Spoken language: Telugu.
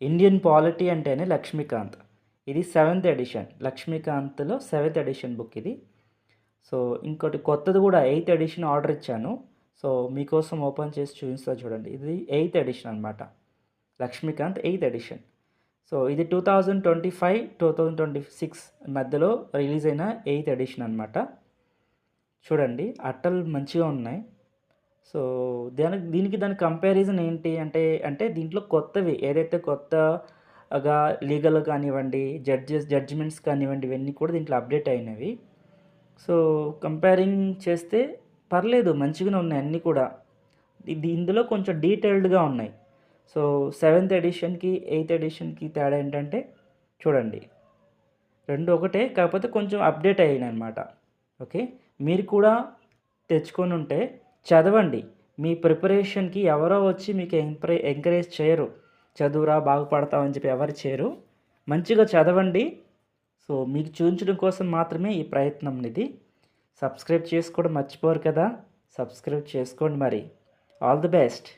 ఇండియన్ పాలిటీ అంటేనే లక్ష్మీకాంత్. ఇది 7th ఎడిషన్. లక్ష్మీకాంత్‌లో 7th ఎడిషన్ బుక్ ఇది. సో, ఇంకోటి కొత్తది కూడా 8th ఎడిషన్ ఆర్డర్ ఇచ్చాను. సో, మీకోసం ఓపెన్ చేసి చూపిస్తా చూడండి. ఇది 8th ఎడిషన్ అనమాట. Lakshmikanth 8th edition. సో, ఇది 2025, 2026 మధ్యలో రిలీజ్ అయిన 8th ఎడిషన్ అనమాట. చూడండి అట్టలు మంచిగా ఉన్నాయి. సో, దీనికి కంపారిజన్ ఏంటి అంటే దీంట్లో కొత్తవి ఏదైతే కొత్తగా లీగల్ కానివ్వండి, జడ్జిమెంట్స్ కానివ్వండి, ఇవన్నీ కూడా దీంట్లో అప్డేట్ అయినవి. సో, కంపేరింగ్ చేస్తే పర్లేదు మంచిగానే ఉన్నాయి అన్నీ కూడా. ఇందులో కొంచెం డీటెయిల్డ్‌గా ఉన్నాయి. సో, 7th ఎడిషన్‌కి, 8th ఎడిషన్‌కి తేడా ఏంటంటే చూడండి. 2 ఒకటే కాకపోతే కొంచెం అప్డేట్ అయ్యాయనమాట. ఓకే. మీరు కూడా తెచ్చుకొనుంటే చదవండి. మీ ప్రిపరేషన్‌కి ఎవరో వచ్చి మీకు ఎంకరేజ్ చేయరు. చదువురా బాగుపడతావు అని చెప్పి ఎవరు చేయరు. మంచిగా చదవండి. సో, మీకు చూపించడం కోసం మాత్రమే ఈ ప్రయత్నం ఇది. సబ్స్క్రైబ్ చేసుకోవడం మర్చిపోరు కదా! సబ్స్క్రైబ్ చేసుకోండి మరి. All the best.